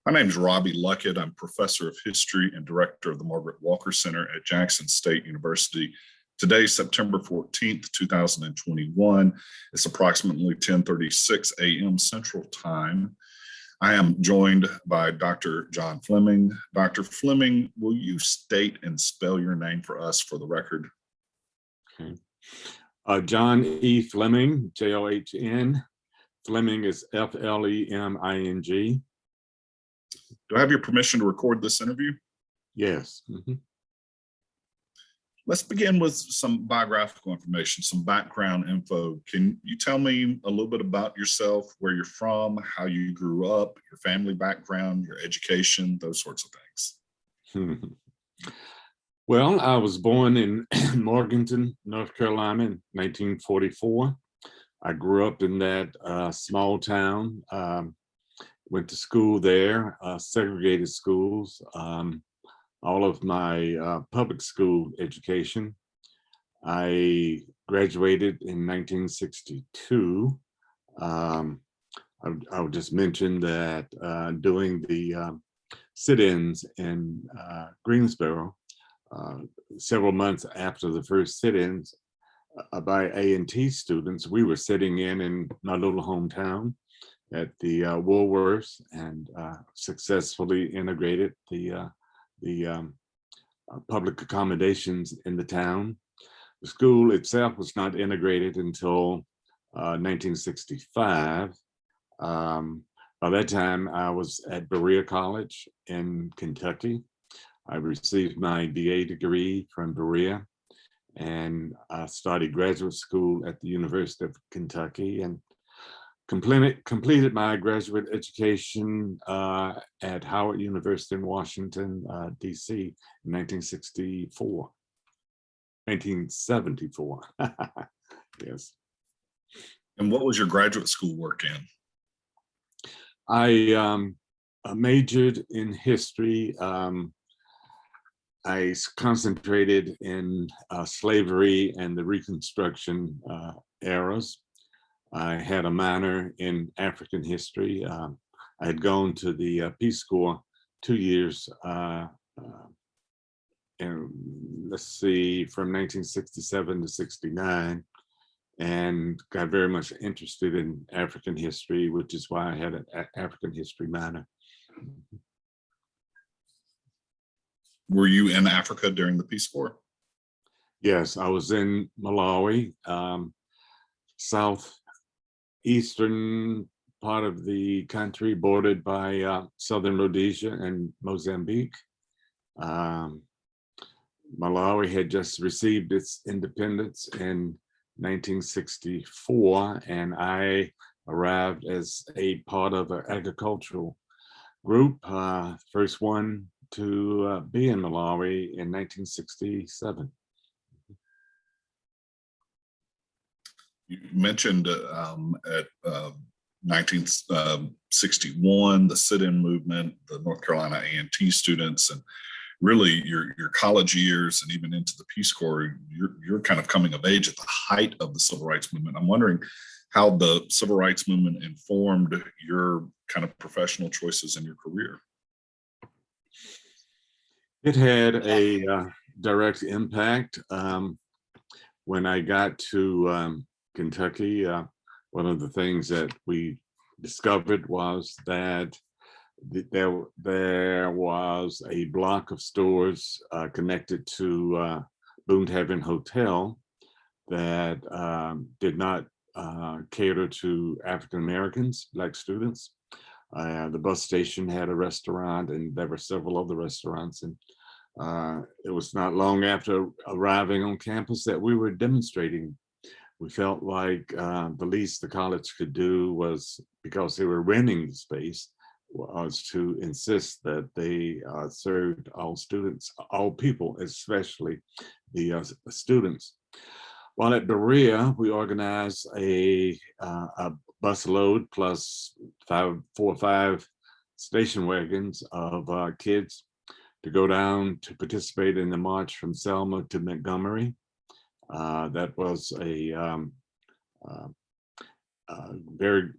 My name is Robbie Luckett. I'm professor of history and director of the Margaret Walker Center at Jackson State University. Today, September 14th, 2021. It's approximately 10:36 a.m. Central Time. I am joined by Dr. John Fleming. Dr. Fleming, will you state and spell your name for us for the record? Okay. John E. Fleming, John. Fleming is Fleming. Do I have your permission to record this interview? Yes. Mm-hmm. Let's begin with some biographical information, some background info. Can you tell me a little bit about yourself, where you're from, how you grew up, your family background, your education, those sorts of things? Well, I was born in Morganton, North Carolina in 1944. I grew up in that small town, went to school there, segregated schools. All of my public school education. I graduated in 1962. I would just mention that during the sit-ins in Greensboro, several months after the first sit-ins by A&T students, we were sitting in my little hometown at the Wilberforce and successfully integrated the public accommodations in the town. The school itself was not integrated until 1965. By that time, I was at Berea College in Kentucky. I received my BA degree from Berea, and I started graduate school at the University of Kentucky and completed my graduate education at Howard University in Washington, DC in 1974. Yes. And what was your graduate school work in? I majored in history. I concentrated in slavery and the Reconstruction eras. I had a minor in African history. I had gone to the Peace Corps 2 years, and let's see, from 1967 to 69, and got very much interested in African history, which is why I had an African history minor. Were you in Africa during the Peace Corps? Yes, I was in Malawi, southeastern part of the country, bordered by southern Rhodesia and Mozambique. Malawi had just received its independence in 1964, and I arrived as a part of an agricultural group, first one to be in Malawi in 1967. You mentioned at 1961, the sit-in movement, the North Carolina A&T students, and really your college years and even into the Peace Corps, you're kind of coming of age at the height of the Civil Rights Movement. I'm wondering how the Civil Rights Movement informed your kind of professional choices in your career. It had a direct impact. When I got to Kentucky, one of the things that we discovered was that there was a block of stores connected to Boone Tavern Hotel that did not cater to African Americans, Black students. The bus station had a restaurant, and there were several other restaurants. And it was not long after arriving on campus that we were demonstrating. We felt like the least the college could do was, because they were renting the space, was to insist that they served all students, all people, especially the students. While at Berea, we organized a bus load plus 4 or 5 station wagons of kids to go down to participate in the march from Selma to Montgomery. That was a very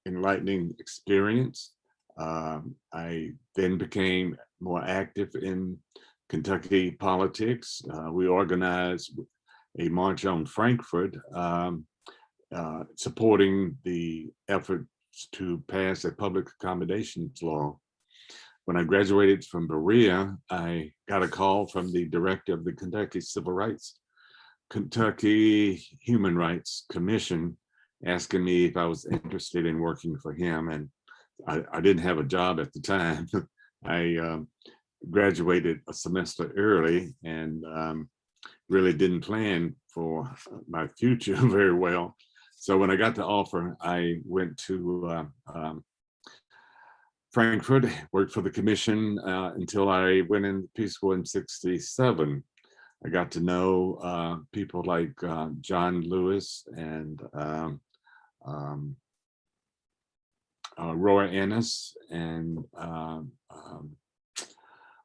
enlightening experience. I then became more active in Kentucky politics. We organized a march on Frankfurt, supporting the efforts to pass a public accommodations law. When I graduated from Berea, I got a call from the director of the Kentucky Human Rights Commission, asking me if I was interested in working for him. And I didn't have a job at the time. I graduated a semester early and really didn't plan for my future very well. So when I got the offer, I went to Frankfurt, worked for the commission until I went in Peace Corps in '67. I got to know people like John Lewis and Roy Ennis and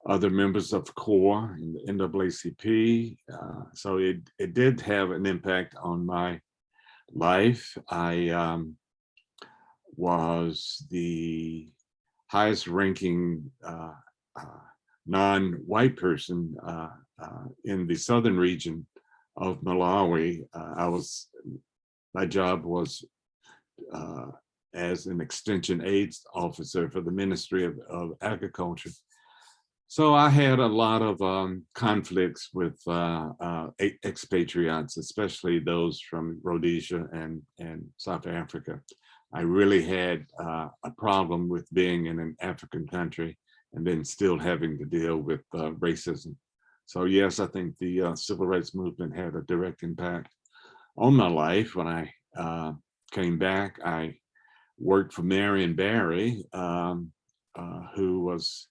other members of CORE and the NAACP. So it did have an impact on my life. I was the highest ranking non-white person in the southern region of Malawi. My job was as an extension aids officer for the Ministry of Agriculture. So I had a lot of conflicts with expatriates, especially those from Rhodesia and South Africa. I really had a problem with being in an African country and then still having to deal with racism. So yes, I think the civil rights movement had a direct impact on my life. When I came back, I worked for Marion Barry, who was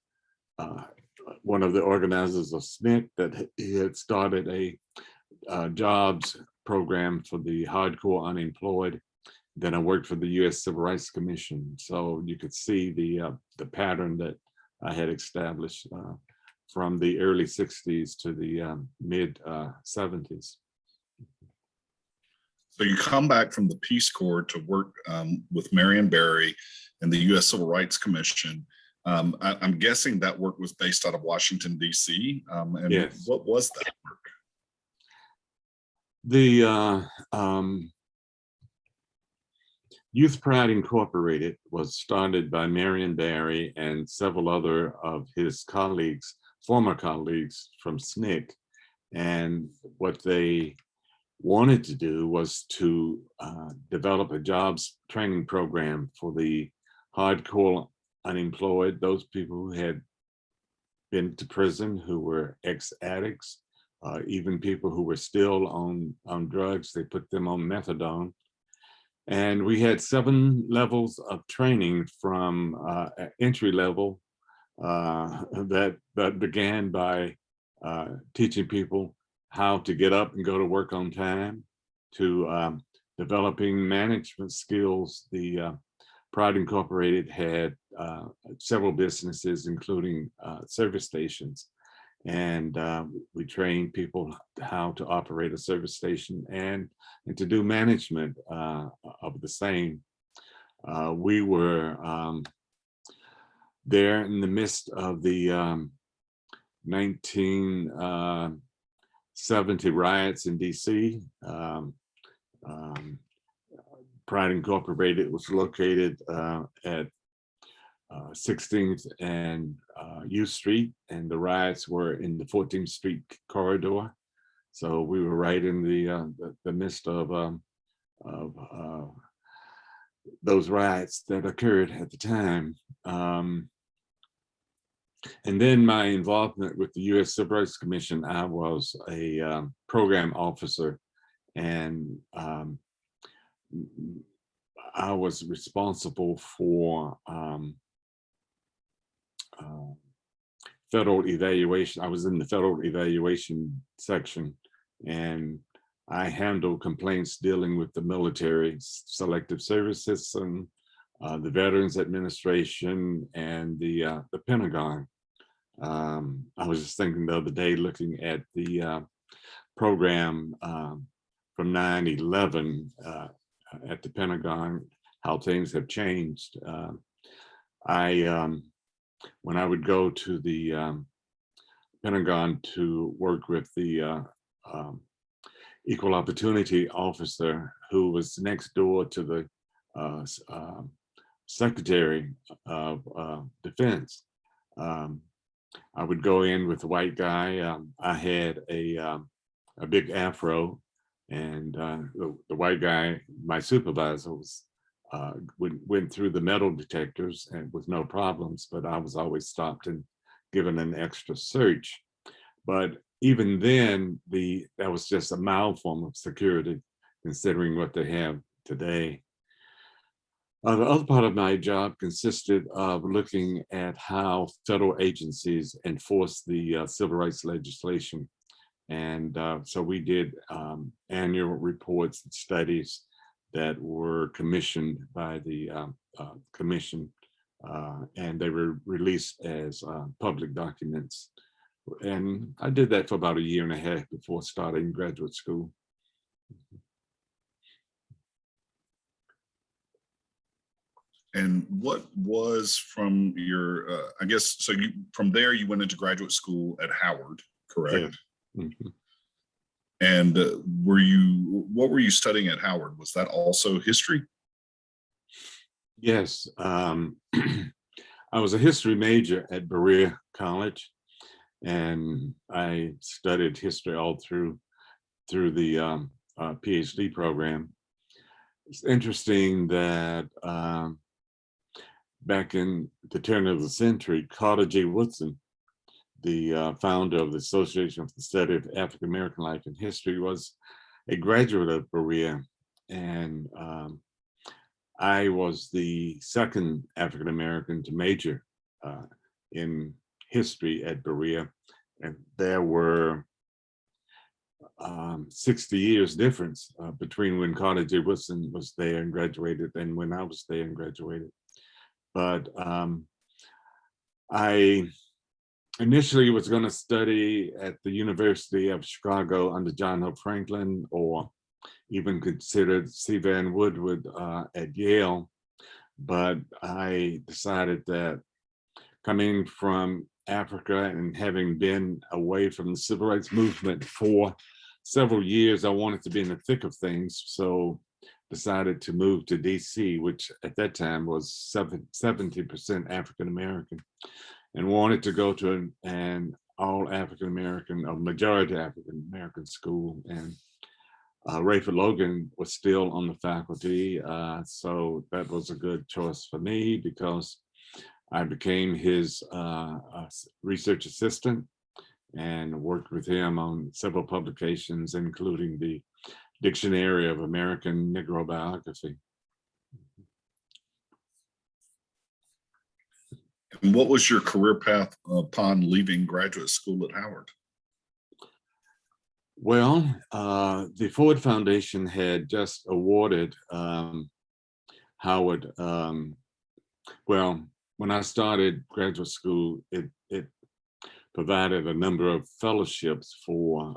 one of the organizers of SNCC, that he had started a jobs program for the hardcore unemployed. Then I worked for the U.S. Civil Rights Commission. So you could see the pattern that I had established from the early '60s to the mid '70s. So you come back from the Peace Corps to work with Marion Barry and the U.S. Civil Rights Commission. I'm guessing that work was based out of Washington, D.C. And yes. What was that work? The Youth Pride Incorporated was started by Marion Barry and several other of his colleagues, former colleagues from SNCC. And what they wanted to do was to develop a jobs training program for the hardcore unemployed, those people who had been to prison, who were ex-addicts, even people who were still on drugs. They put them on methadone. And we had 7 levels of training, from entry level that began by teaching people how to get up and go to work on time, to developing management skills. The Pride Incorporated had several businesses, including service stations. And we trained people how to operate a service station and to do management of the same. We were there in the midst of the 1970 riots in DC. Pride Incorporated was located at 16th and U Street, and the riots were in the 14th Street corridor. So we were right in the midst of those riots that occurred at the time. And then my involvement with the U.S. Civil Rights Commission, I was a program officer, and I was responsible for federal evaluation. I was in the federal evaluation section, and I handled complaints dealing with the military, selective service system, the Veterans Administration, and the Pentagon. I was just thinking the other day, looking at the program from 9/11 at the Pentagon, how things have changed. When I would go to the Pentagon to work with the equal opportunity officer who was next door to the Secretary of Defense. I would go in with a white guy. I had a big Afro, and the white guy, my supervisor, went through the metal detectors and with no problems, but I was always stopped and given an extra search. But even then, that was just a mild form of security, considering what they have today. The other part of my job consisted of looking at how federal agencies enforce the civil rights legislation. And so we did annual reports and studies that were commissioned by the commission, and they were released as public documents. And I did that for about a year and a half before starting graduate school. And what was from your, I guess, so from there you went into graduate school at Howard, correct? Yeah. Mm-hmm. And what were you studying at Howard? Was that also history? Yes. I was a history major at Berea College, and I studied history all through the PhD program. It's interesting that back in the turn of the century, Carter G. Woodson, the founder of the Association for the Study of African American Life and History, was a graduate of Berea, and I was the second African American to major in history at Berea, and there were 60 years difference between when Carter G. Woodson was there and graduated and when I was there and graduated. But I initially was going to study at the University of Chicago under John Hope Franklin, or even considered C. Van Woodward at Yale. But I decided that coming from Africa and having been away from the civil rights movement for several years, I wanted to be in the thick of things. So decided to move to DC, which at that time was 70% African American, and wanted to go to an all African American, or majority African American school. And Rayford Logan was still on the faculty, so that was a good choice for me because I became his research assistant and worked with him on several publications, including the Dictionary of American Negro Biography. And what was your career path upon leaving graduate school at Howard? Well, the Ford Foundation had just awarded Howard, well, when I started graduate school, it provided a number of fellowships for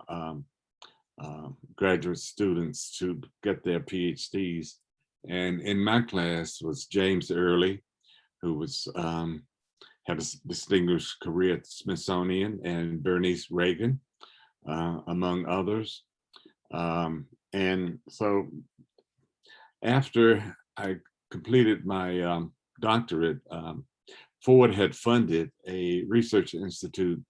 graduate students to get their PhDs. And in my class was James Early, who was had a distinguished career at the Smithsonian, and Bernice Reagan, among others. And so after I completed my doctorate, Ford had funded a research institute,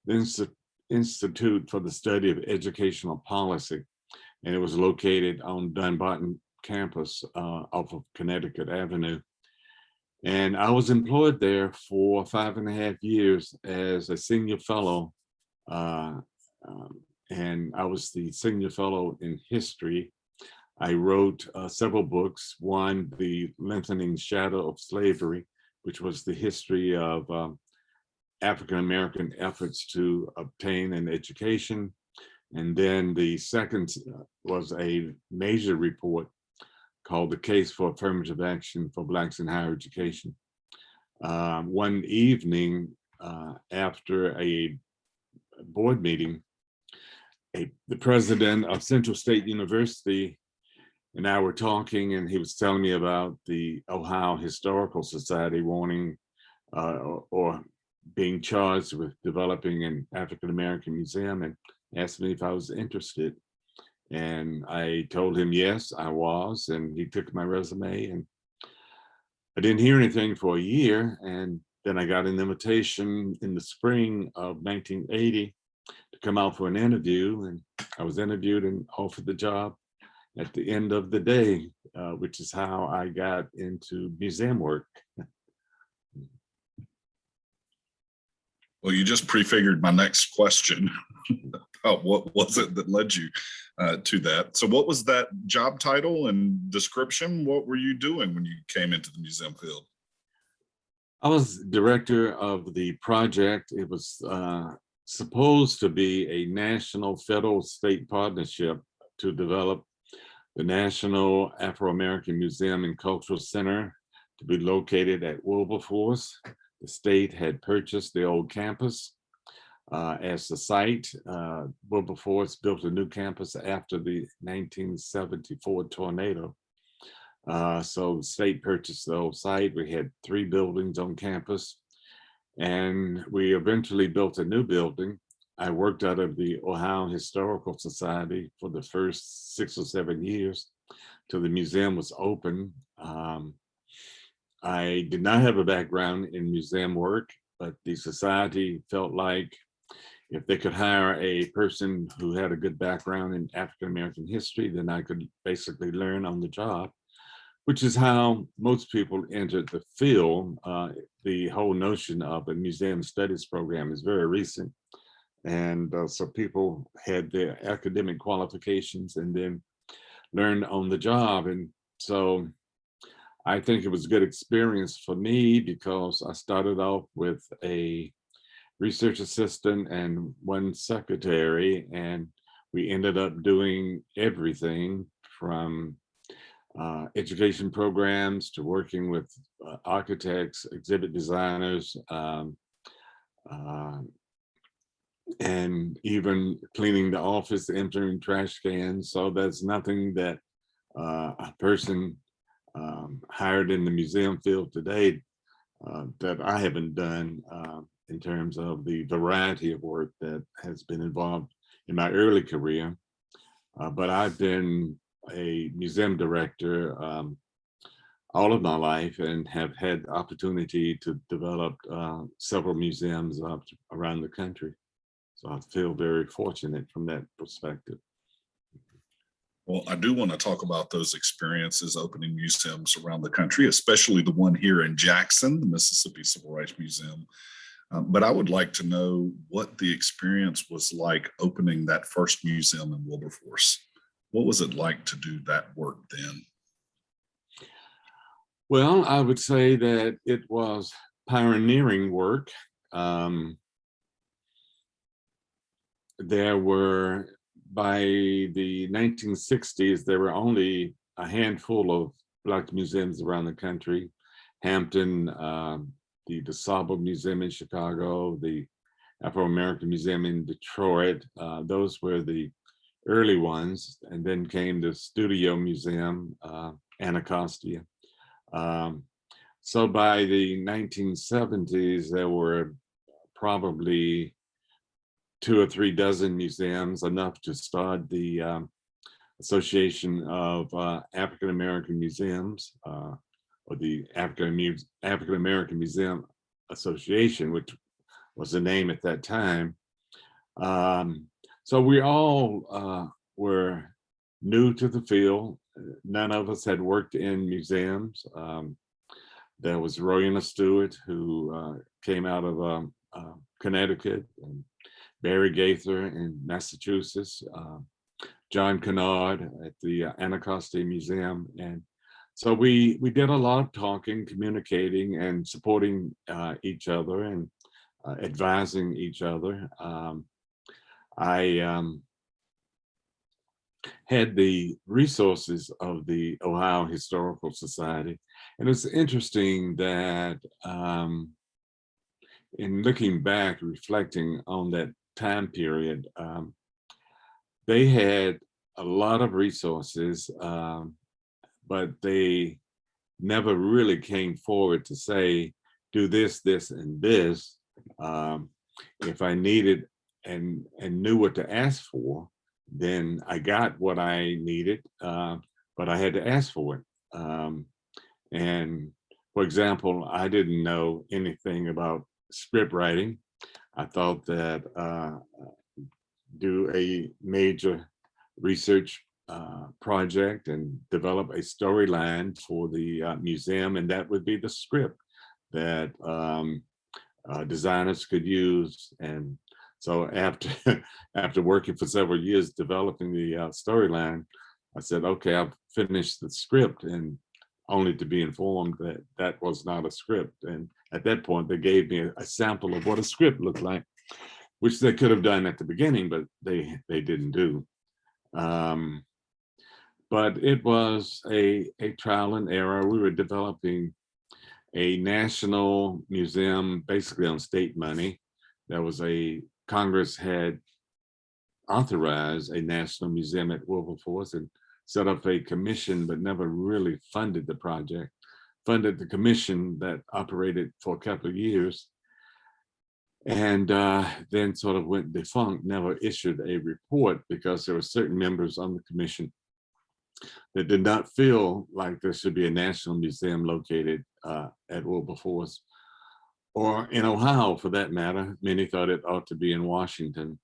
the Institute for the Study of Educational Policy, and it was located on Dunbarton campus off of Connecticut Avenue. And I was employed there for 5.5 years as a senior fellow, and I was the senior fellow in history. I wrote several books. One, The Lengthening Shadow of Slavery, which was the history of African-American efforts to obtain an education. And then the second was a major report called The Case for Affirmative Action for Blacks in Higher Education. One evening after a board meeting, the president of Central State University and I were talking, and he was telling me about the Ohio Historical Society wanting or being charged with developing an African American museum, and asked me if I was interested. And I told him yes, I was, and he took my resume, and I didn't hear anything for a year. And then I got an invitation in the spring of 1980 to come out for an interview, and I was interviewed and offered the job at the end of the day, which is how I got into museum work. Well, you just prefigured my next question about what was it that led you to that. So what was that job title and description? What were you doing when you came into the museum field? I was director of the project. It was supposed to be a national federal state partnership to develop the National Afro-American Museum and Cultural Center, to be located at Wilberforce. The state had purchased the old campus as the site. Wilberforce built a new campus after the 1974 tornado. So the state purchased the old site. We had 3 buildings on campus, and we eventually built a new building. I worked out of the Ohio Historical Society for the first 6 or 7 years till the museum was open. I did not have a background in museum work, but the society felt like if they could hire a person who had a good background in African American history, then I could basically learn on the job, which is how most people entered the field. The whole notion of a museum studies program is very recent. And so people had their academic qualifications and then learned on the job. And so I think it was a good experience for me, because I started off with a research assistant and 1 secretary, and we ended up doing everything from education programs to working with architects, exhibit designers, and even cleaning the office, emptying trash cans. So that's nothing that a person hired in the museum field today that I haven't done in terms of the variety of work that has been involved in my early career. But I've been a museum director all of my life and have had the opportunity to develop several museums around the country. So I feel very fortunate from that perspective. Well, I do want to talk about those experiences opening museums around the country, especially the one here in Jackson, the Mississippi Civil Rights Museum. But I would like to know what the experience was like opening that first museum in Wilberforce. What was it like to do that work then? Well, I would say that it was pioneering work. There were, by the 1960s, there were only a handful of Black museums around the country. Hampton, the DeSable Museum in Chicago, the Afro-American Museum in Detroit. Those were the early ones. And then came the Studio Museum, Anacostia. So by the 1970s, there were probably 2 or 3 dozen museums, enough to start the Association of African American Museums, or the African American Museum Association, which was the name at that time. So we all were new to the field. None of us had worked in museums. There was Royana Stewart, who came out of Connecticut, and Barry Gaither in Massachusetts, John Kennard at the Anacostia Museum. And so we did a lot of talking, communicating, and supporting each other and advising each other. I had the resources of the Ohio Historical Society. And it's interesting that in looking back, reflecting on that time period, they had a lot of resources, but they never really came forward to say, do this, this, and this. If I needed and knew what to ask for, then I got what I needed, but I had to ask for it. And for example, I didn't know anything about script writing. I thought that do a major research project and develop a storyline for the museum, and that would be the script that designers could use. And so after after working for several years developing the storyline, I said, okay, I've finished the script, and only to be informed that that was not a script. And at that point, they gave me a sample of what a script looked like, which they could have done at the beginning, but they didn't do. But it was a trial and error. We were developing a national museum basically on state money. There was Congress had authorized a national museum at Wilberforce and set up a commission, but never really funded the project. Funded the commission that operated for a couple of years, and then sort of went defunct, never issued a report because there were certain members on the commission that did not feel like there should be a national museum located at Wilberforce, or in Ohio for that matter. Many thought it ought to be in Washington.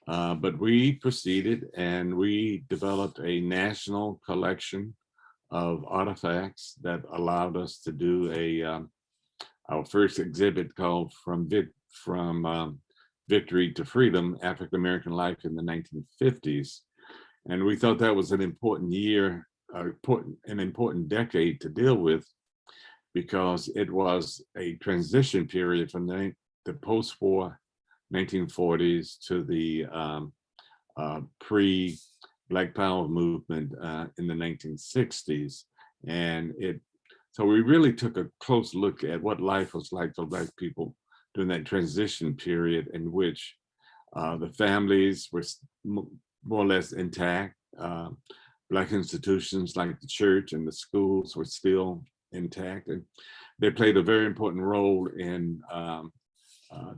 But we proceeded and we developed a national collection of artifacts that allowed us to do our first exhibit called From Victory to Freedom, African American Life in the 1950s. And we thought that was an important year, an important decade to deal with, because it was a transition period from the post-war 1940s to the pre-Black Power movement in the 1960s. And so we really took a close look at what life was like for Black people during that transition period, in which the families were more or less intact. Black institutions like the church and the schools were still intact, and they played a very important role in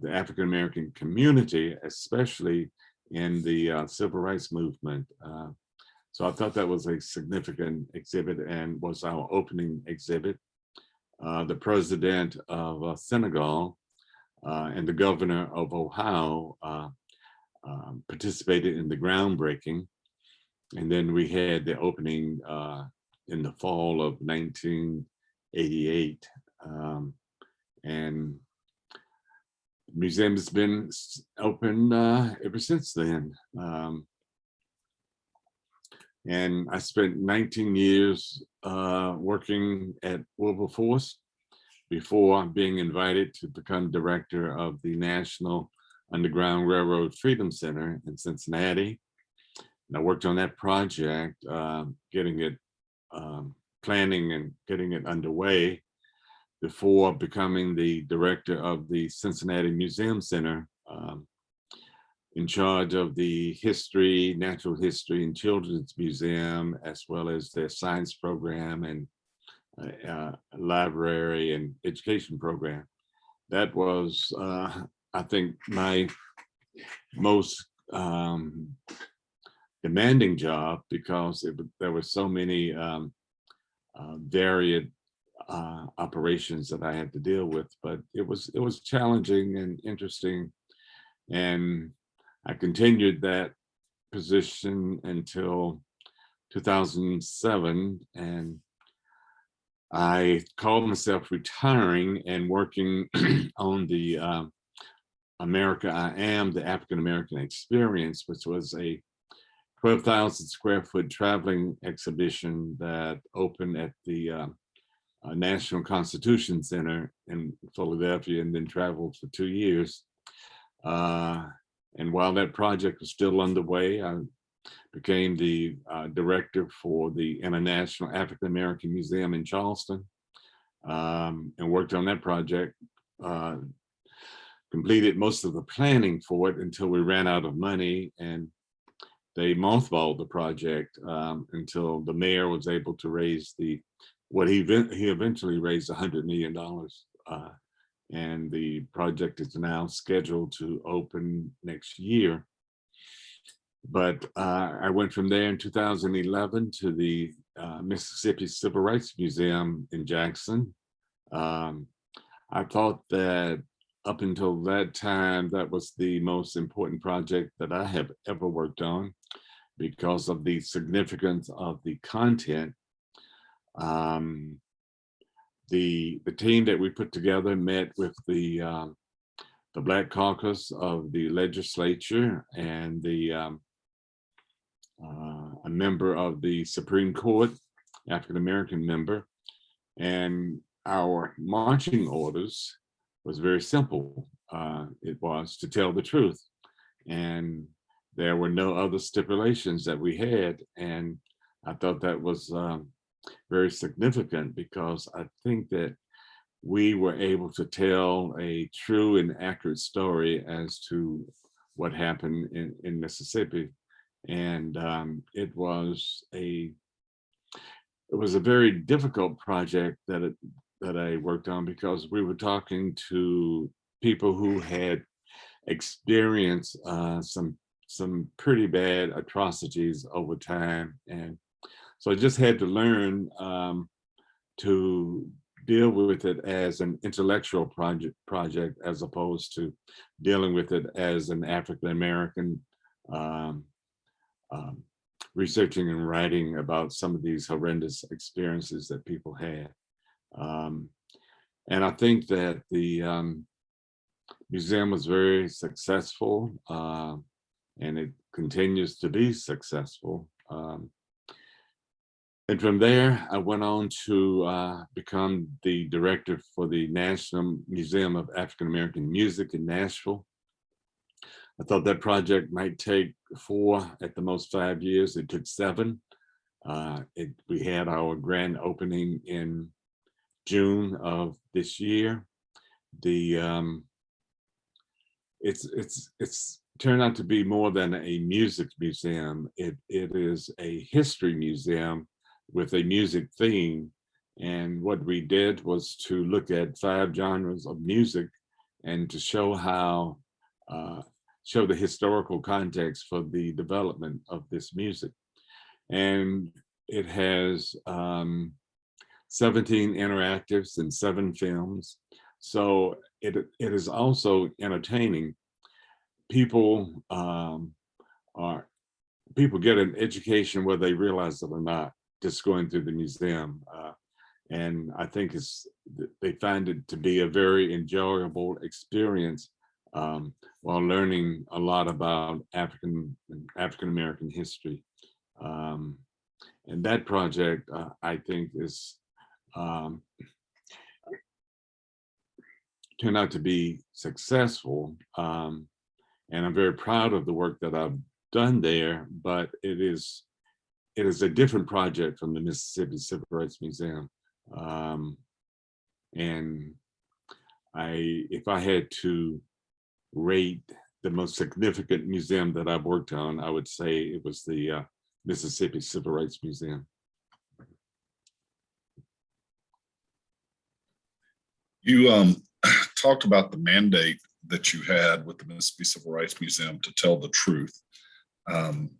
the African American community, especially in the civil rights movement. So I thought that was a significant exhibit and was our opening exhibit. The president of Senegal and the governor of Ohio participated in the groundbreaking. And then we had the opening in the fall of 1988. And the museum has been open ever since then. And I spent 19 years working at Wilberforce before being invited to become director of the National Underground Railroad Freedom Center in Cincinnati. And I worked on that project, getting it planning and getting it underway before becoming the director of the Cincinnati Museum Center, in charge of the history, natural history and children's museum, as well as their science program and library and education program. That was, I think, my most demanding job, because there were so many varied operations that I had to deal with, but it was challenging and interesting. And I continued that position until 2007, and I called myself retiring and working on the AAAM, the African American Experience, which was a 12,000 square foot traveling exhibition that opened at the National Constitution Center in Philadelphia, and then traveled for 2 years. And while that project was still underway, I became the director for the International African American Museum in Charleston, and worked on that project, completed most of the planning for it until we ran out of money, and they mothballed the project until the mayor was able to raise he eventually raised $100 million and the project is now scheduled to open next year. But I went from there in 2011 to the Mississippi Civil Rights Museum in Jackson. I thought that up until that time, that was the most important project that I have ever worked on because of the significance of the content. The team that we put together met with the Black Caucus of the legislature and a member of the Supreme Court, African-American member, and our marching orders was very simple. It was to tell the truth, and there were no other stipulations that we had, and I thought that was very significant because I think that we were able to tell a true and accurate story as to what happened in Mississippi. And it was a very difficult project that I worked on because we were talking to people who had experienced some pretty bad atrocities over time. And so I just had to learn to deal with it as an intellectual project as opposed to dealing with it as an African-American researching and writing about some of these horrendous experiences that people had. And I think that the museum was very successful, and it continues to be successful. And from there, I went on to become the director for the National Museum of African American Music in Nashville. I thought that project might take 4, at the most 5 years. It took 7. We had our grand opening in June of this year. It's turned out to be more than a music museum. It is a history museum with a music theme. And what we did was to look at 5 genres of music and to show how, show the historical context for the development of this music. And it has 17 interactives and 7 films. So it is also entertaining. People get an education whether they realize it or not, just going through the museum. And I think they find it to be a very enjoyable experience while learning a lot about African-American history. And that project, I think, is turned out to be successful. And I'm very proud of the work that I've done there, but it is a different project from the Mississippi Civil Rights Museum. And if I had to rate the most significant museum that I've worked on, I would say it was the Mississippi Civil Rights Museum. You talked about the mandate that you had with the Mississippi Civil Rights Museum to tell the truth. And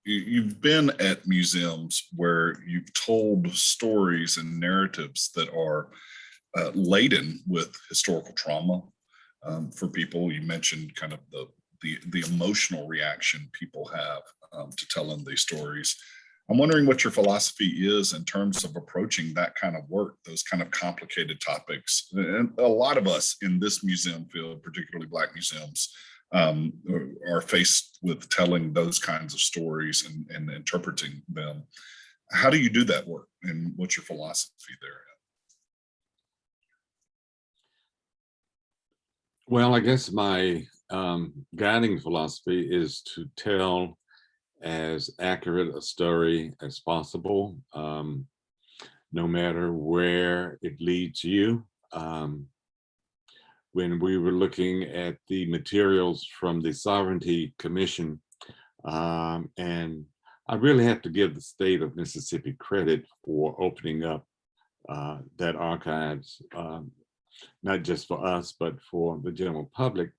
you've been at museums where you've told stories and narratives that are laden with historical trauma for people. You mentioned kind of the emotional reaction people have to telling these stories. I'm wondering what your philosophy is in terms of approaching that kind of work, those kind of complicated topics. And a lot of us in this museum field, particularly Black museums, are faced with telling those kinds of stories and interpreting them. How do you do that work, and what's your philosophy there? Well, I guess my guiding philosophy is to tell as accurate a story as possible, no matter where it leads you. When we were looking at the materials from the Sovereignty Commission, and I really have to give the state of Mississippi credit for opening up that archives, not just for us, but for the general public,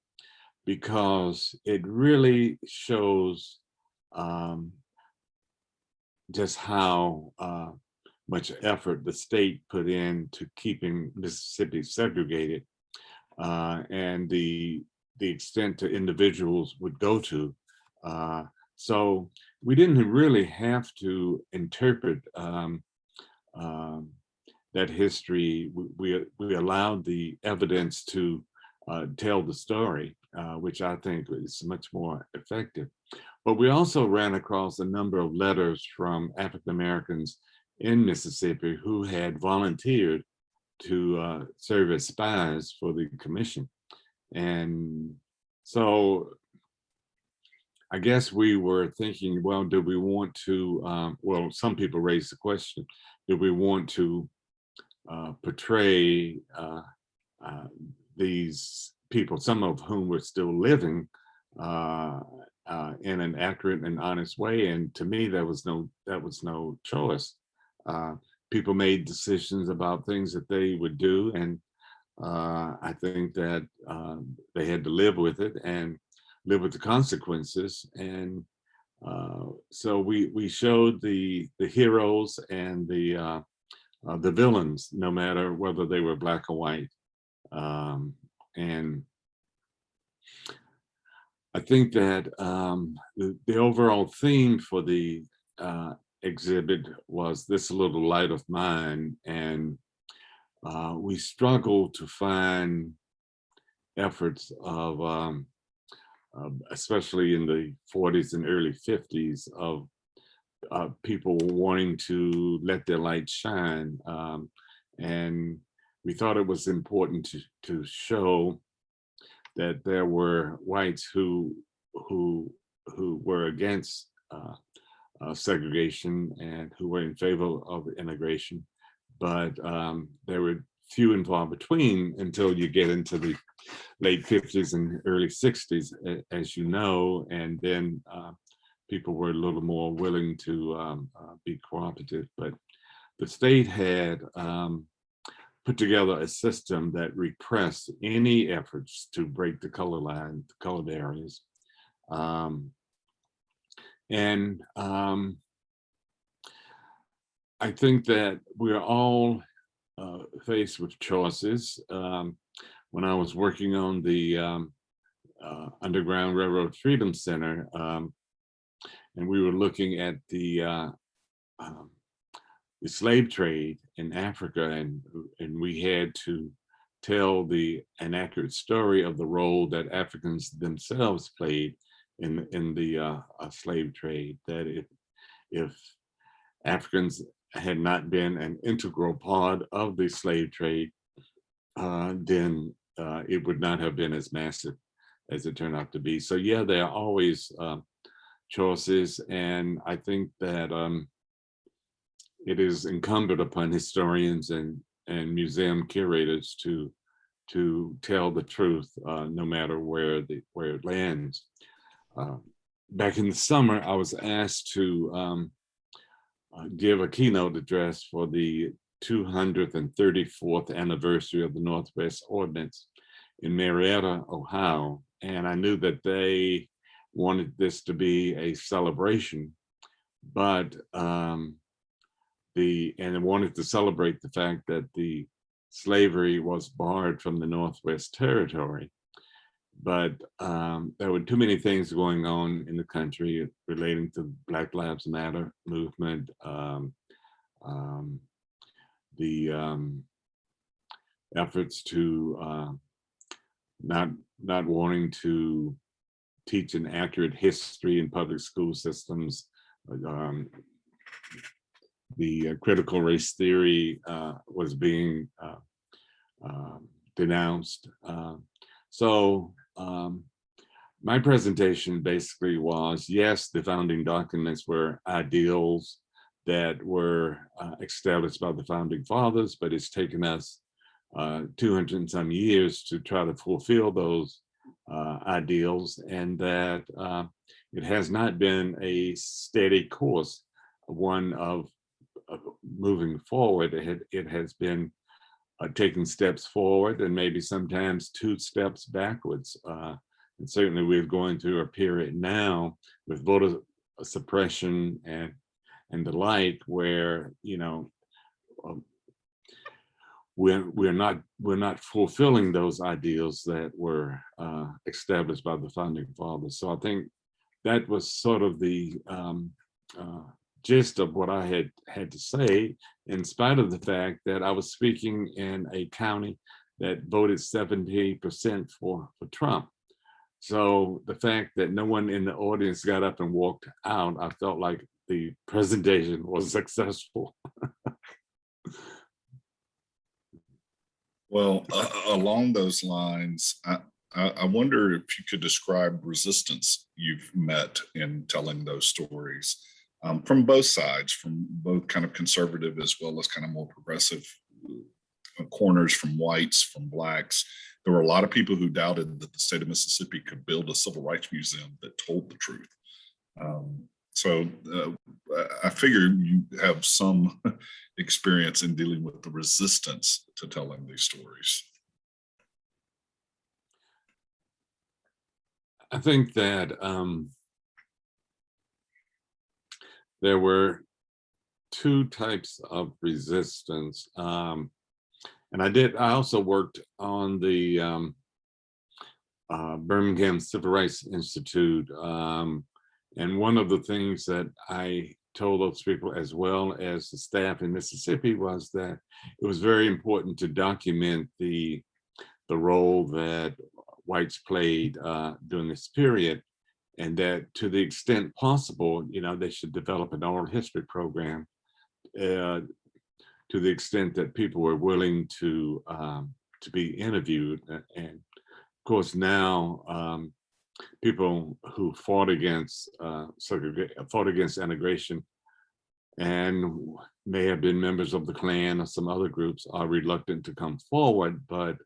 because it really shows just how much effort the state put into keeping Mississippi segregated, and the extent to individuals would go to. So we didn't really have to interpret that history. We allowed the evidence to tell the story, which I think is much more effective. But we also ran across a number of letters from African Americans in Mississippi who had volunteered to serve as spies for the commission. And so I guess we were thinking, well, do we want to, well, some people raised the question, do we want to portray these people, some of whom were still living, in an accurate and honest way? And to me, that was no choice. People made decisions about things that they would do, and I think that they had to live with it and live with the consequences. And so we showed the heroes and the villains, no matter whether they were Black or white. And I think that the overall theme for the exhibit was this little light of mine, and we struggled to find efforts of, especially in the 40s and early 50s, of people wanting to let their light shine. And we thought it was important to show that there were whites who were against segregation and who were in favor of integration, but there were few and far between until you get into the late 50s and early 60s, as you know, and then people were a little more willing to be cooperative. But the state had put together a system that repressed any efforts to break the color line, the colored areas. I think that we're all faced with choices. When I was working on the Underground Railroad Freedom Center, and we were looking at the slave trade in Africa, and we had to tell an accurate story of the role that Africans themselves played in the slave trade. That if Africans had not been an integral part of the slave trade, then it would not have been as massive as it turned out to be. So yeah, there are always choices, and I think that it is incumbent upon historians and museum curators to tell the truth, no matter where it lands. Back in the summer, I was asked to give a keynote address for the 234th anniversary of the Northwest Ordinance in Marietta, Ohio, and I knew that they wanted this to be a celebration, but and wanted to celebrate the fact that the slavery was barred from the Northwest Territory. But there were too many things going on in the country relating to Black Lives Matter movement, the efforts to not wanting to teach an accurate history in public school systems. The critical race theory was being denounced. So my presentation basically was, yes, the founding documents were ideals that were established by the founding fathers, but it's taken us 200 and some years to try to fulfill those ideals, and that it has not been a steady course, one of moving forward, it has been taking steps forward and maybe sometimes 2 steps backwards. And certainly we're going through a period now with voter suppression and the like, where, you know, we're not fulfilling those ideals that were established by the founding fathers. So I think that was sort of the gist of what I had to say, in spite of the fact that I was speaking in a county that voted 70% for Trump. So the fact that no one in the audience got up and walked out, I felt like the presentation was successful. Well, along those lines, I wonder if you could describe resistance you've met in telling those stories, from both sides, from both kind of conservative as well as kind of more progressive corners, from whites, from blacks. There were a lot of people who doubted that the state of Mississippi could build a civil rights museum that told the truth. So I figure you have some experience in dealing with the resistance to telling these stories. I think that there were 2 types of resistance. And I also worked on the Birmingham Civil Rights Institute. And one of the things that I told those people, as well as the staff in Mississippi, was that it was very important to document the role that whites played during this period, and that to the extent possible, you know, they should develop an oral history program to the extent that people were willing to be interviewed. And of course, now people who fought against integration and may have been members of the Klan or some other groups are reluctant to come forward, but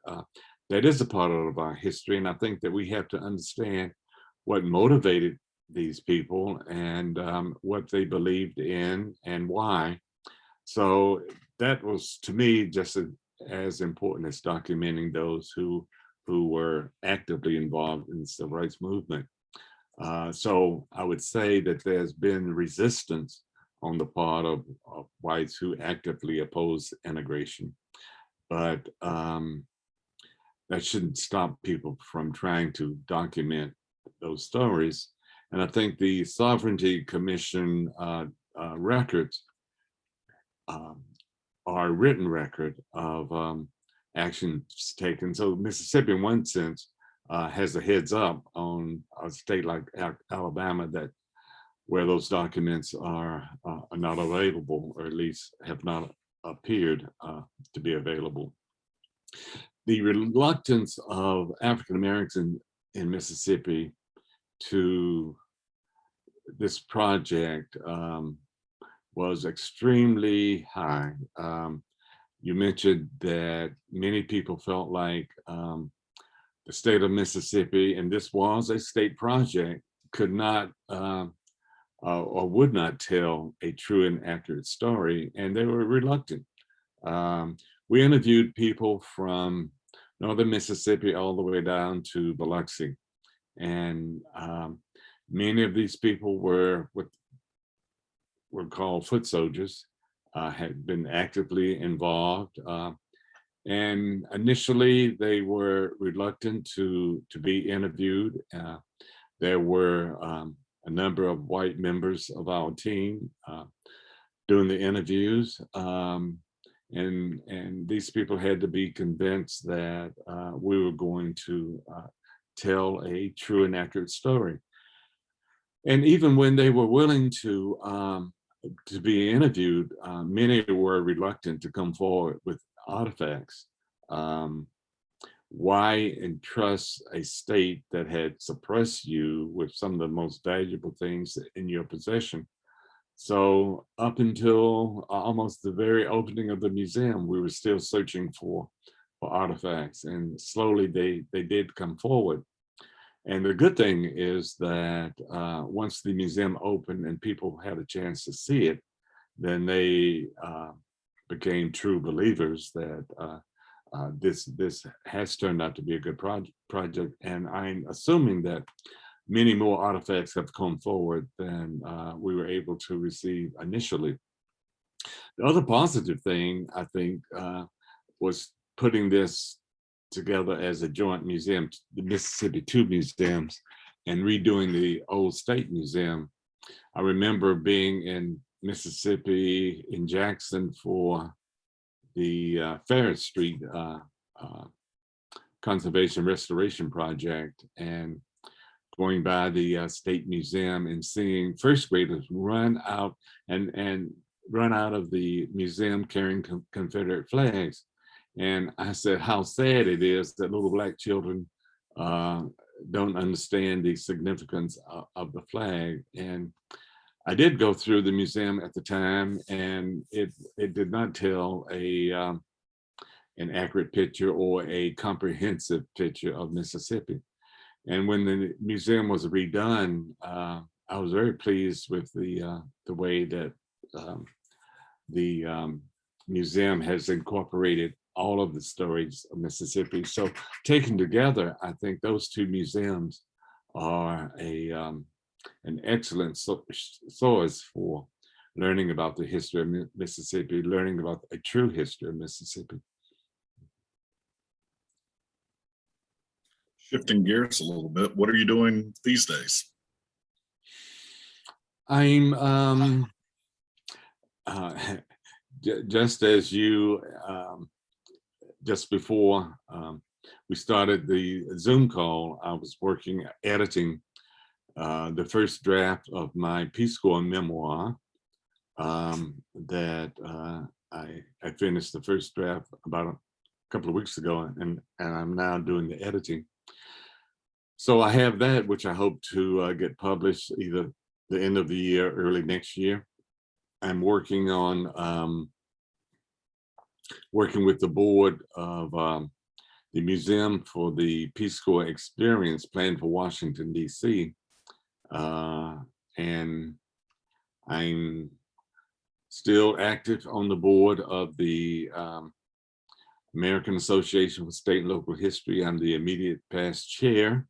that is a part of our history. And I think that we have to understand what motivated these people and what they believed in and why. So that was, to me, just as important as documenting those who were actively involved in the civil rights movement. So I would say that there's been resistance on the part of whites who actively oppose integration, but that shouldn't stop people from trying to document those stories. And I think the Sovereignty Commission records are a written record of actions taken. So Mississippi, in one sense, has a heads up on a state like Alabama, that where those documents are not available, or at least have not appeared to be available. The reluctance of African Americans in Mississippi to this project was extremely high. You mentioned that many people felt like the state of Mississippi, and this was a state project, could not or would not tell a true and accurate story, and they were reluctant. We interviewed people from northern Mississippi all the way down to Biloxi, and many of these people were what were called foot soldiers, had been actively involved, and initially they were reluctant to be interviewed. There were a number of white members of our team doing the interviews, and these people had to be convinced that we were going to tell a true and accurate story. And even when they were willing to be interviewed, many were reluctant to come forward with artifacts. Why entrust a state that had suppressed you with some of the most valuable things in your possession? So up until almost the very opening of the museum, we were still searching for artifacts, and slowly they did come forward. And the good thing is that once the museum opened and people had a chance to see it, then they became true believers that this has turned out to be a good project. And I'm assuming that many more artifacts have come forward than we were able to receive initially. The other positive thing, I think, was putting this together as a joint museum, the Mississippi Two Museums, and redoing the old State Museum. I remember being in Mississippi, in Jackson, for the Ferris Street Conservation Restoration Project, and going by the State Museum and seeing first graders run out and run out of the museum carrying Confederate flags. And I said, how sad it is that little Black children don't understand the significance of the flag. And I did go through the museum at the time, and it did not tell an accurate picture or a comprehensive picture of Mississippi. And when the museum was redone, I was very pleased with the way that the museum has incorporated all of the stories of Mississippi. So taken together, I think those two museums are an excellent source for learning about the history of Mississippi, learning about a true history of Mississippi. Shifting gears a little bit, what are you doing these days? I'm just as you, just before we started the Zoom call, I was editing the first draft of my Peace Corps memoir that I finished the first draft about a couple of weeks ago, and I'm now doing the editing. So I have that, which I hope to get published either the end of the year, early next year. I'm working on working with the board of the Museum for the Peace Corps Experience planned for Washington, D.C. And I'm still active on the board of the American Association for State and Local History. I'm the immediate past chair.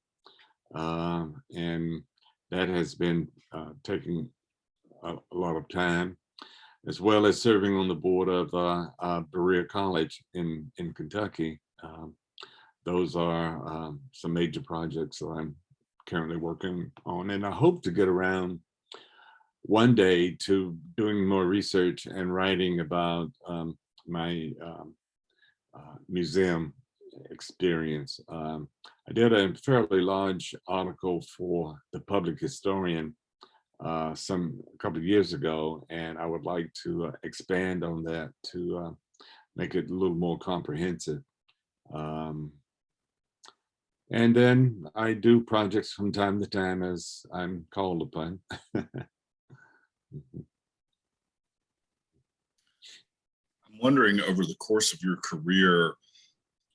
And that has been taking a lot of time, as well as serving on the board of Berea College in Kentucky. Those are some major projects that I'm currently working on, and I hope to get around one day to doing more research and writing about my museum experience. I did a fairly large article for the Public Historian a couple of years ago, and I would like to expand on that to make it a little more comprehensive. And then I do projects from time to time as I'm called upon. I'm wondering, over the course of your career,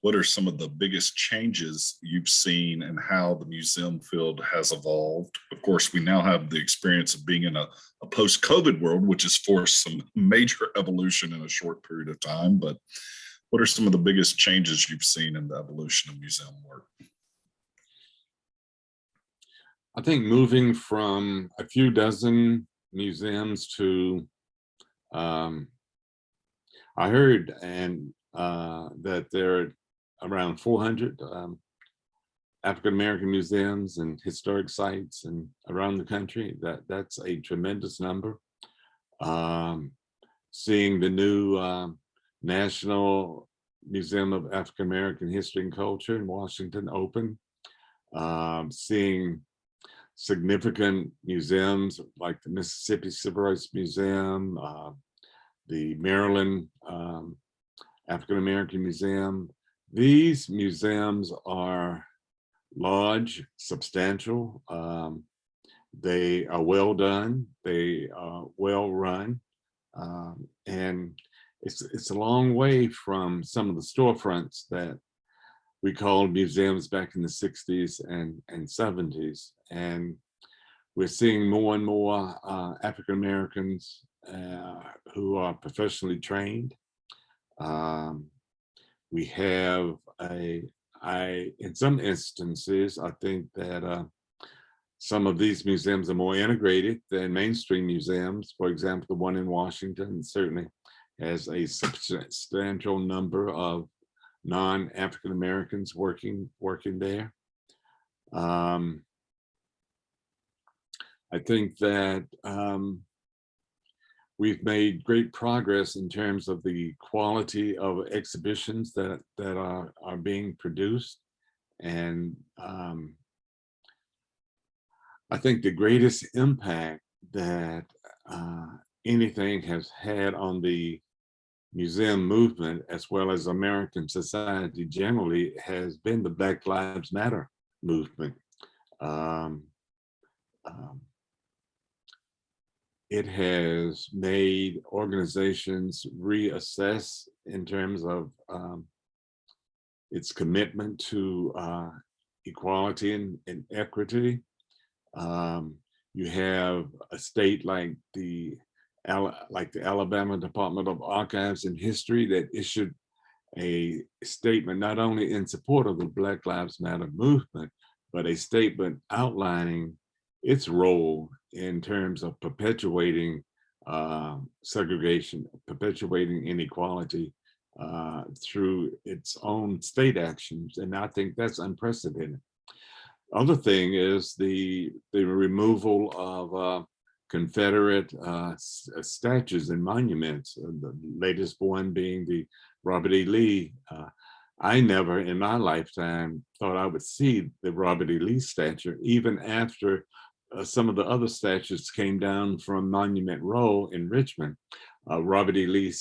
what are some of the biggest changes you've seen and how the museum field has evolved? Of course, we now have the experience of being in a post-COVID world, which has forced some major evolution in a short period of time. But what are some of the biggest changes you've seen in the evolution of museum work? I think moving from a few dozen museums to, I heard that there are around 400 African-American museums and historic sites and around the country. That's a tremendous number. Seeing the new National Museum of African-American History and Culture in Washington open, seeing significant museums like the Mississippi Civil Rights Museum, the Maryland African-American Museum. These museums are large, substantial. They are well done. They are well run. And it's a long way from some of the storefronts that we called museums back in the 60s and 70s. And we're seeing more and more African Americans who are professionally trained. We have in some instances, I think that some of these museums are more integrated than mainstream museums. For example, the one in Washington certainly has a substantial number of non-African Americans working there. I think that we've made great progress in terms of the quality of exhibitions that are being produced. And I think the greatest impact that anything has had on the museum movement, as well as American society generally, has been the Black Lives Matter movement. It has made organizations reassess in terms of its commitment to equality and equity. You have a state like the Alabama Department of Archives and History that issued a statement not only in support of the Black Lives Matter movement, but a statement outlining its role in terms of perpetuating segregation, perpetuating inequality through its own state actions. And I think that's unprecedented. Other thing is the removal of Confederate statues and monuments, the latest one being the Robert E. Lee. I never in my lifetime thought I would see the Robert E. Lee statue, even after some of the other statues came down from Monument Row in Richmond. Robert E. Lee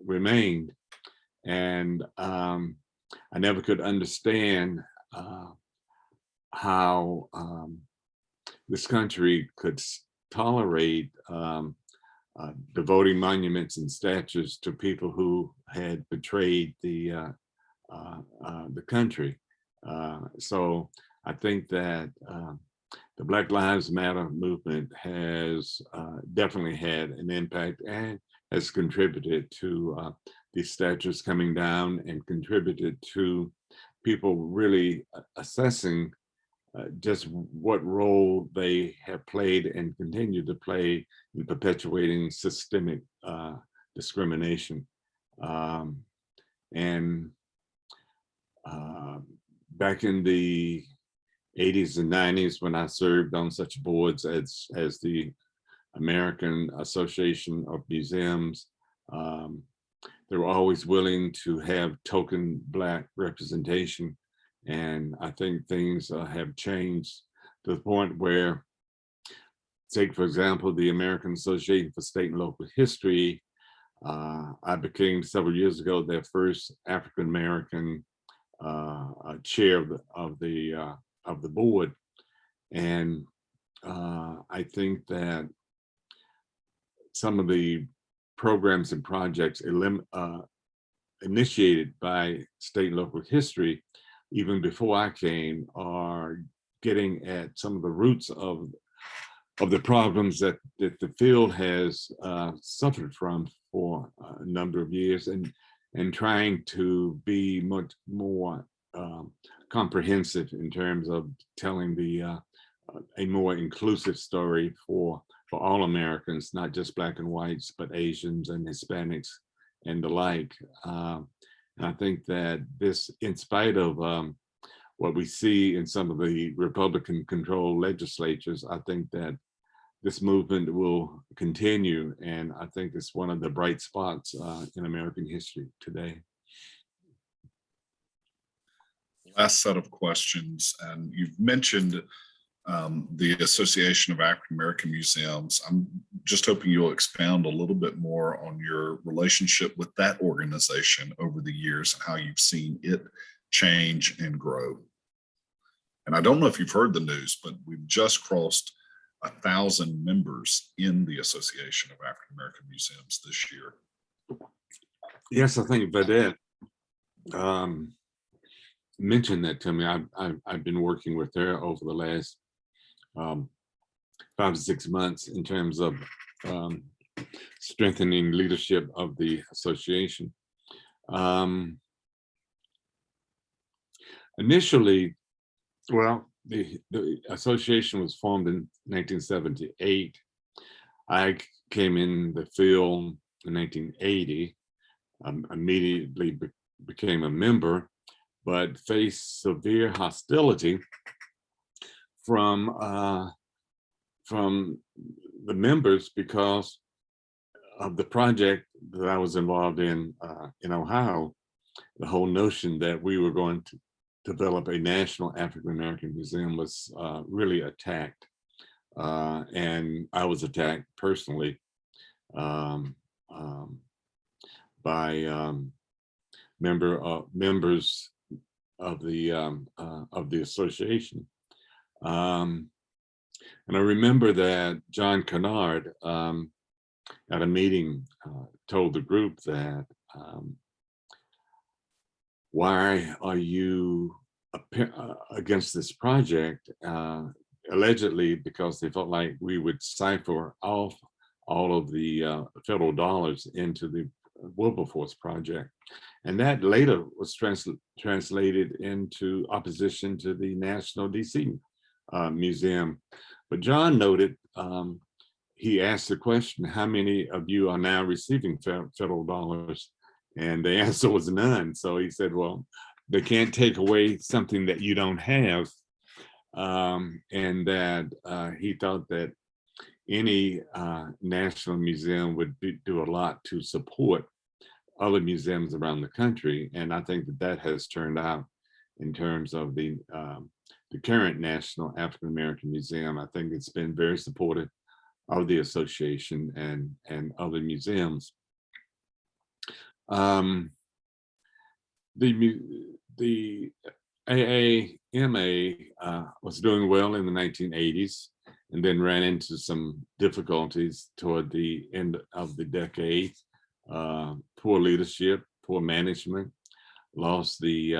remained. And I never could understand how this country could tolerate devoting monuments and statues to people who had betrayed the country. So I think that the Black Lives Matter movement has definitely had an impact and has contributed to these statues coming down and contributed to people really assessing just what role they have played and continue to play in perpetuating systemic discrimination. And back in the 80s and 90s, when I served on such boards as the American Association of Museums, they were always willing to have token Black representation. And I think things have changed to the point where, take for example, the American Association for State and Local History. I became several years ago their first African American chair of the board, and I think that some of the programs and projects initiated by state and local history, even before I came, are getting at some of the roots of the problems that the field has suffered from for a number of years, and trying to be much more comprehensive in terms of telling a more inclusive story for all Americans, not just Black and whites, but Asians and Hispanics and the like. And I think that this, in spite of what we see in some of the Republican-controlled legislatures, I think that this movement will continue, and I think it's one of the bright spots in American history today. Last set of questions, and you've mentioned the Association of African American Museums. I'm just hoping you'll expound a little bit more on your relationship with that organization over the years and how you've seen it change and grow. And I don't know if you've heard the news, but we've just crossed 1,000 members in the Association of African American Museums this year. Yes, I think Vedette mentioned that to me. I've been working with her over the last 5 to 6 months in terms of strengthening leadership of the association. Initially, well, the association was formed in 1978. I came in the field in 1980, immediately became a member, but faced severe hostility from the members because of the project that I was involved in Ohio. The whole notion that we were going to develop a national African American museum was really attacked, and I was attacked personally by members of the association. And I remember that John Kennard at a meeting told the group that, why are you against this project? Allegedly because they felt like we would cipher off all of the federal dollars into the Wilberforce project. And that later was translated into opposition to the National DC Museum. But John noted, he asked the question, how many of you are now receiving federal dollars? And the answer was none. So he said, well, they can't take away something that you don't have. And that he thought that any national museum would do a lot to support other museums around the country. And I think that that has turned out in terms of the current National African American Museum. I think it's been very supportive of the association and other museums. The AAMA was doing well in the 1980s and then ran into some difficulties toward the end of the decade. Poor leadership, poor management, lost the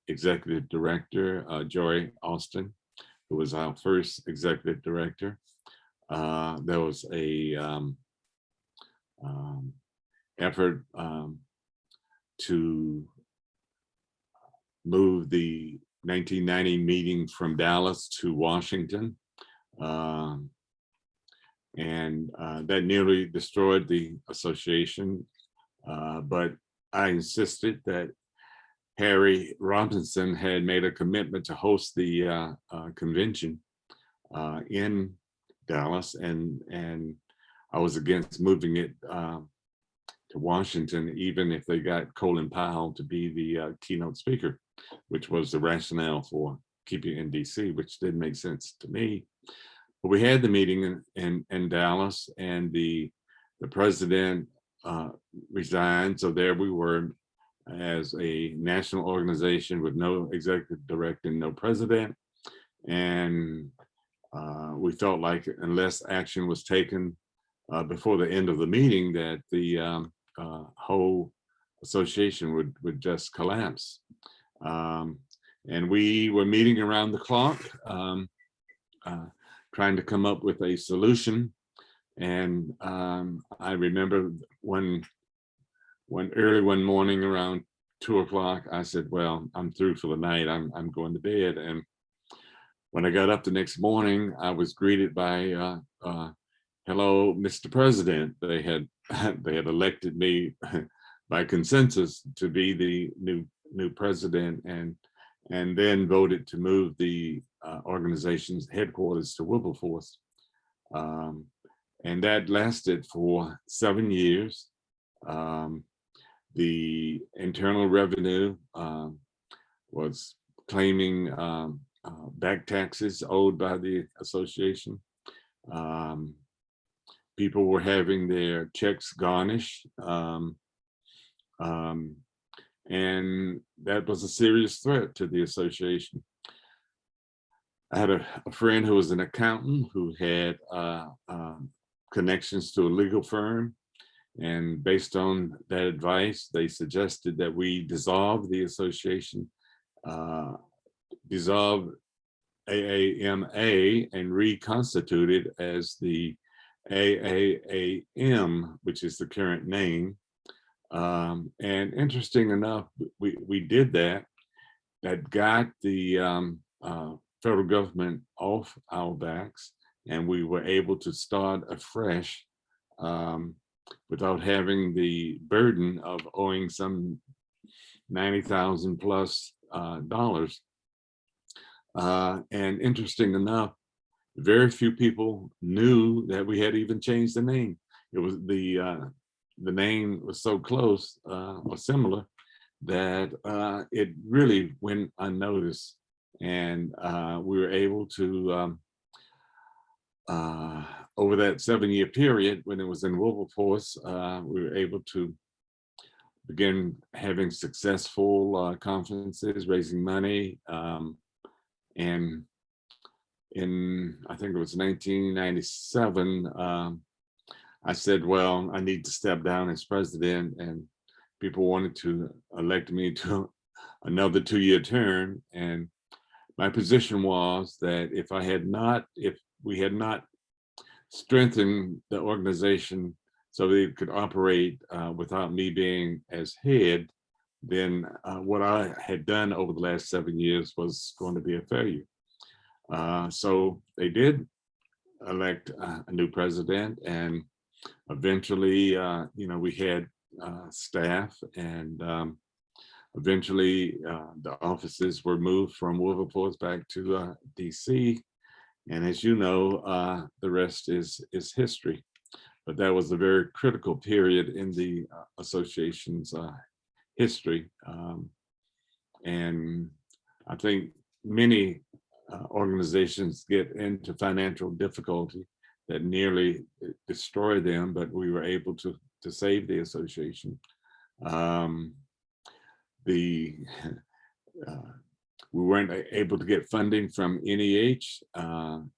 executive director, Joy Austin, who was our first executive director. There was a effort to move the 1990 meeting from Dallas to Washington. And that nearly destroyed the association. But I insisted that Harry Robinson had made a commitment to host the convention in Dallas, and I was against moving it to Washington, even if they got Colin Powell to be the keynote speaker, which was the rationale for keeping it in DC, which didn't make sense to me. But we had the meeting in Dallas, and the president resigned. So there we were as a national organization with no executive director, no president. And we felt like unless action was taken before the end of the meeting, that the whole association would just collapse. And we were meeting around the clock, trying to come up with a solution. And I remember early one morning around 2 o'clock, I said, well, I'm through for the night. I'm going to bed. And when I got up the next morning, I was greeted by, hello, Mr. President. They had elected me by consensus to be the new president, and then voted to move the organization's headquarters to Wilberforce. And that lasted for 7 years. The Internal Revenue was claiming back taxes owed by the association. People were having their checks garnished. And that was a serious threat to the association. I had a friend who was an accountant who had connections to a legal firm. And based on that advice, they suggested that we dissolve the association, dissolve AAMA and reconstitute it as the AAAM, which is the current name. And interesting enough, we did that. That got the federal government off our backs, and we were able to start afresh without having the burden of owing some $90,000 plus dollars. And interesting enough, very few people knew that we had even changed the name. It was the name was so close or similar that it really went unnoticed, and we were able to over that 7-year period when it was in Wilberforce, we were able to begin having successful conferences, raising money, and in, I think it was 1997, I said, well, I need to step down as president, and people wanted to elect me to another 2-year term. And my position was that if we had not strengthened the organization so that it could operate without me being as head, then what I had done over the last 7 years was going to be a failure. So they did elect a new president, and eventually, we had staff, and eventually the offices were moved from Wilberforce back to DC. And as you know, the rest is history. But that was a very critical period in the association's history. And I think many organizations get into financial difficulty that nearly destroy them, but we were able to save the association. We weren't able to get funding from NEH,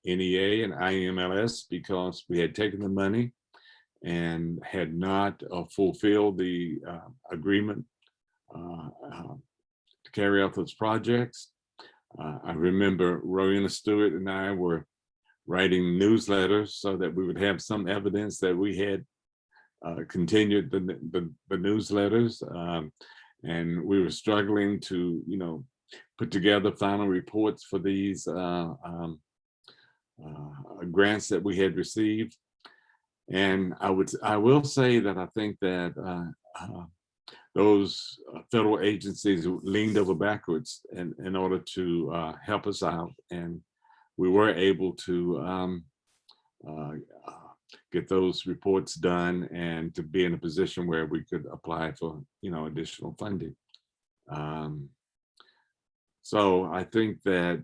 NEA, and IMLS because we had taken the money and had not fulfilled the agreement to carry out those projects. I remember Rowena Stewart and I were writing newsletters so that we would have some evidence that we had continued the newsletters, and we were struggling to, put together final reports for these grants that we had received. And I will say that I think that those federal agencies leaned over backwards in order to help us out, and we were able to get those reports done and to be in a position where we could apply for additional funding. So I think that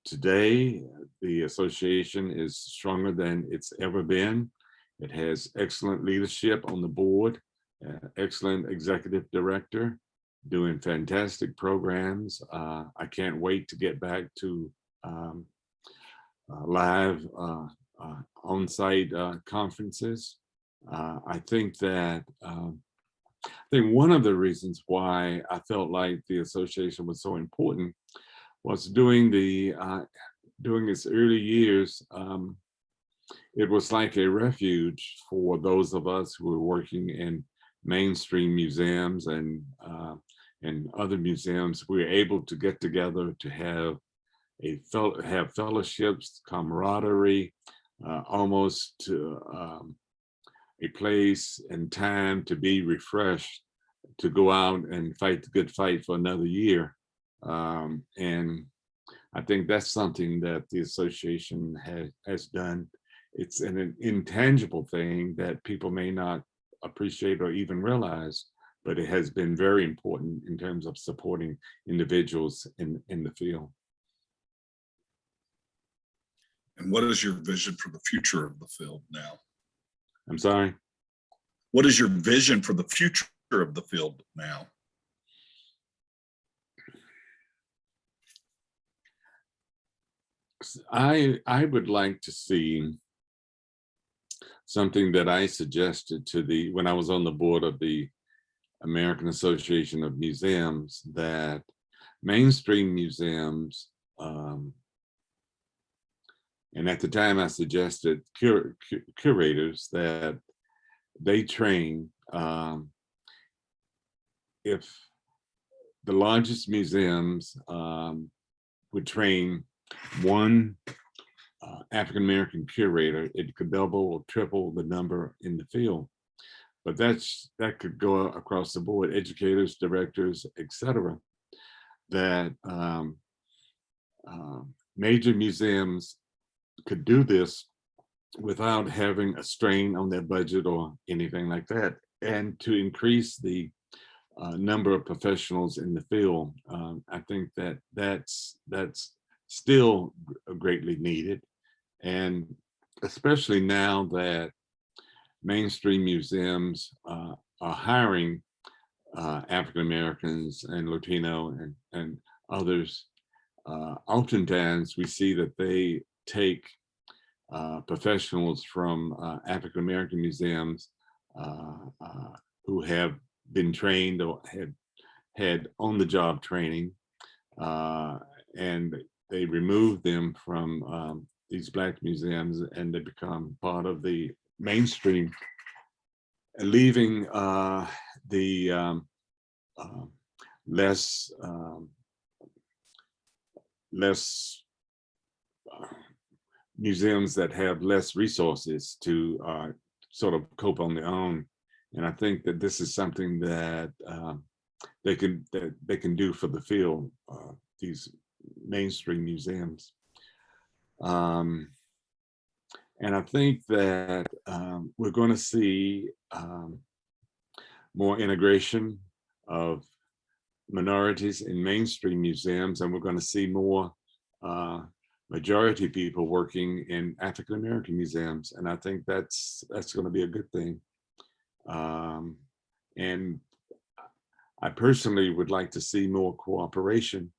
today the association is stronger than it's ever been. It has excellent leadership on the board, excellent executive director, doing fantastic programs. I can't wait to get back to live on-site conferences. I think one of the reasons why I felt like the association was so important was during its early years, it was like a refuge for those of us who were working in mainstream museums and other museums. We were able to get together to have fellowships, camaraderie, almost to a place and time to be refreshed, to go out and fight the good fight for another year. And I think that's something that the association has done. It's an intangible thing that people may not appreciate or even realize, but it has been very important in terms of supporting individuals in the field. And what is your vision for the future of the field now? I'm sorry? What is your vision for the future of the field now? I would like to see something that I suggested when I was on the board of the American Association of Museums, that mainstream museums And at the time, I suggested curators that they train, if the largest museums would train one African-American curator, it could double or triple the number in the field. But that could go across the board, educators, directors, etc. That major museums could do this without having a strain on their budget or anything like that, and to increase the number of professionals in the field. I think that's still greatly needed, and especially now that mainstream museums are hiring African Americans and Latino and others. Oftentimes we see that they take professionals from African American museums who have been trained or had on-the-job training, and they remove them from these Black museums, and they become part of the mainstream, leaving the less museums that have less resources to sort of cope on their own. And I think that this is something that they can do for the field, these mainstream museums. And I think that we're going to see more integration of minorities in mainstream museums, and we're going to see more majority people working in African American museums, and I think that's going to be a good thing. And I personally would like to see more cooperation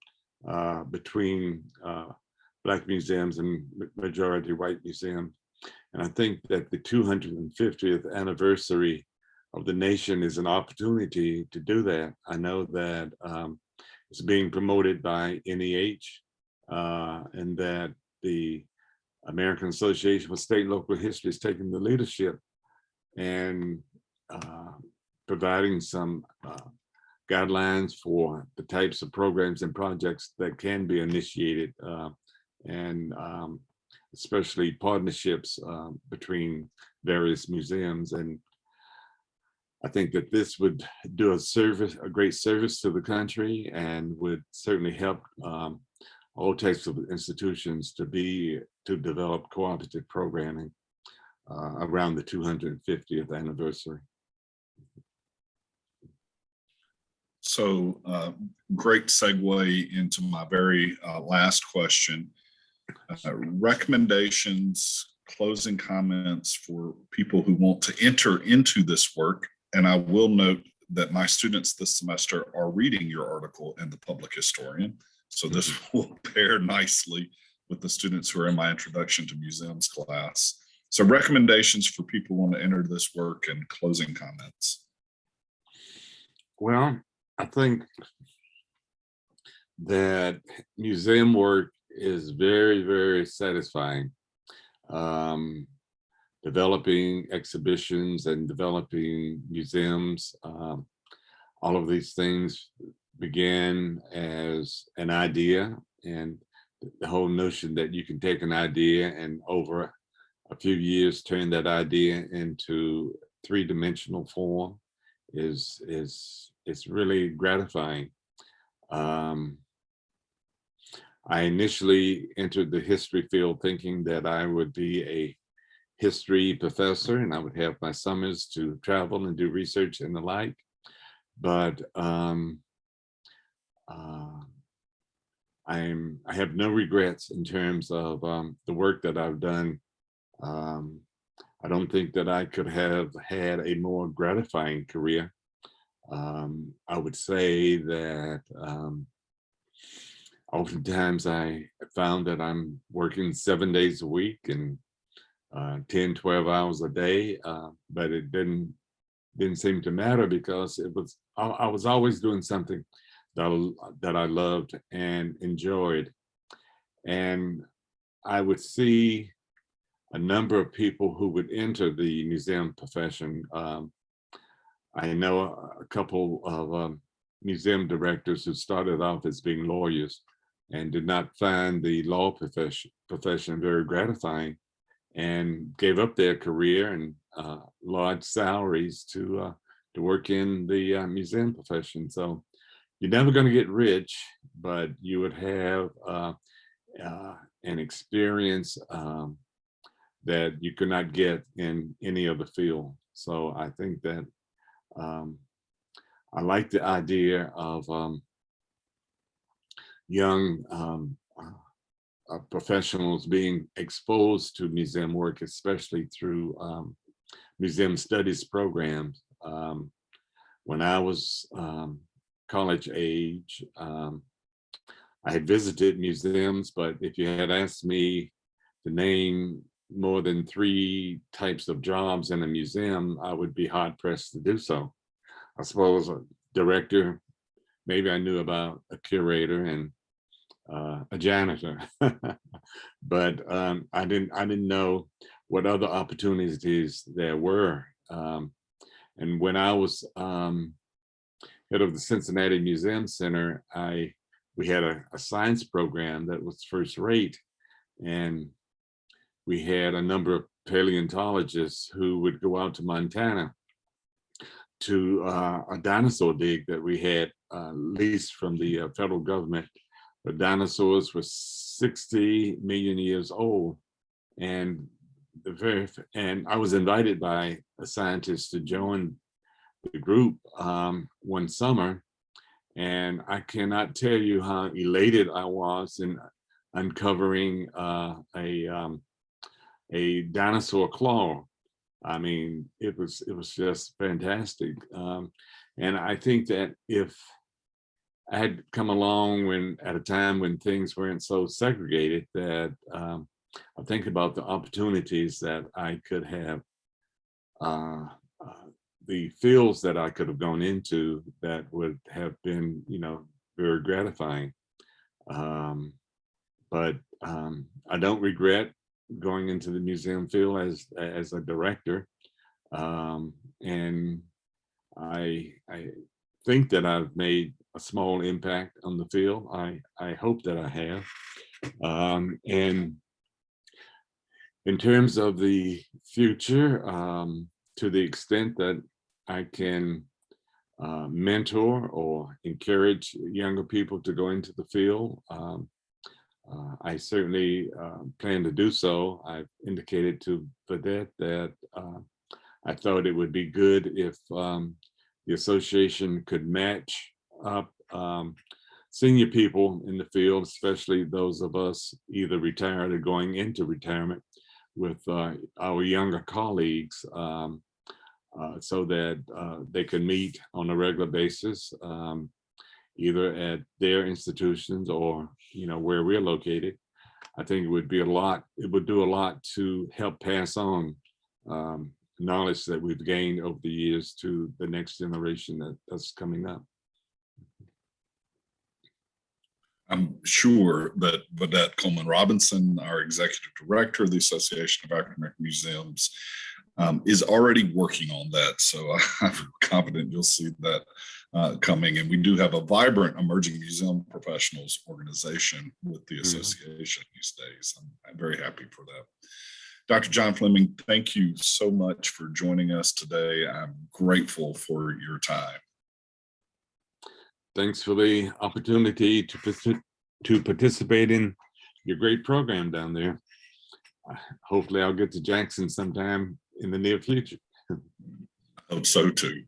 between Black museums and majority white museums. And I think that the 250th anniversary of the nation is an opportunity to do that. I know that it's being promoted by NEH, and that the American Association for State and Local History is taking the leadership and providing some guidelines for the types of programs and projects that can be initiated, and especially partnerships between various museums. And I think that this would do a great service to the country, and would certainly help all types of institutions to develop cooperative programming around the 250th anniversary. So great segue into my very last question. Recommendations, closing comments for people who want to enter into this work. And I will note that my students this semester are reading your article in the Public Historian. So this will pair nicely with the students who are in my Introduction to Museums class. So recommendations for people who want to enter this work, and closing comments. Well, I think that museum work is very, very satisfying. Developing exhibitions and developing museums, all of these things began as an idea, and the whole notion that you can take an idea and over a few years turn that idea into three-dimensional form is really gratifying. I initially entered the history field thinking that I would be a history professor and I would have my summers to travel and do research and the like. But I have no regrets in terms of the work that I've done. I don't think that I could have had a more gratifying career. I would say that oftentimes I found that I'm working 7 days a week and 10, 12 hours a day, but it didn't seem to matter because I was always doing something that I loved and enjoyed. And I would see a number of people who would enter the museum profession. I know a couple of museum directors who started off as being lawyers and did not find the law profession very gratifying, and gave up their career and large salaries to work in the museum profession. So you're never going to get rich, but you would have an experience that you could not get in any other field. So I think that I like the idea of young professionals being exposed to museum work, especially through museum studies programs. When I was college age, I had visited museums, but if you had asked me to name more than 3 types of jobs in a museum, I would be hard pressed to do so. I suppose a director, maybe I knew about a curator and a janitor, but I didn't know what other opportunities there were. And when I was head of the Cincinnati Museum Center, we had a science program that was first rate, and we had a number of paleontologists who would go out to Montana to a dinosaur dig that we had leased from the federal government. The dinosaurs were 60 million years old, and I was invited by a scientist to join the group one summer, and I cannot tell you how elated I was in uncovering a dinosaur claw. I mean, it was just fantastic, and I think that if I had come along at a time when things weren't so segregated, that I think about the opportunities that I could have, the fields that I could have gone into that would have been, very gratifying. But I don't regret going into the museum field as a director, and I think that I've made a small impact on the field. I hope that I have. And in terms of the future, to the extent that I can mentor or encourage younger people to go into the field, I certainly plan to do so. I've indicated to Vedette that I thought it would be good if the association could match up senior people in the field, especially those of us either retired or going into retirement, with our younger colleagues, so that they could meet on a regular basis, either at their institutions or where we're located. I think it would do a lot to help pass on knowledge that we've gained over the years to the next generation that's coming up. I'm sure that Vedette Coleman Robinson, our executive director of the Association of African American Museums, is already working on that. So I'm confident you'll see that coming. And we do have a vibrant emerging museum professionals organization with the association these days. I'm very happy for that. Dr. John Fleming, thank you so much for joining us today. I'm grateful for your time. Thanks for the opportunity to participate in your great program down there. Hopefully I'll get to Jackson sometime in the near future. I hope so too.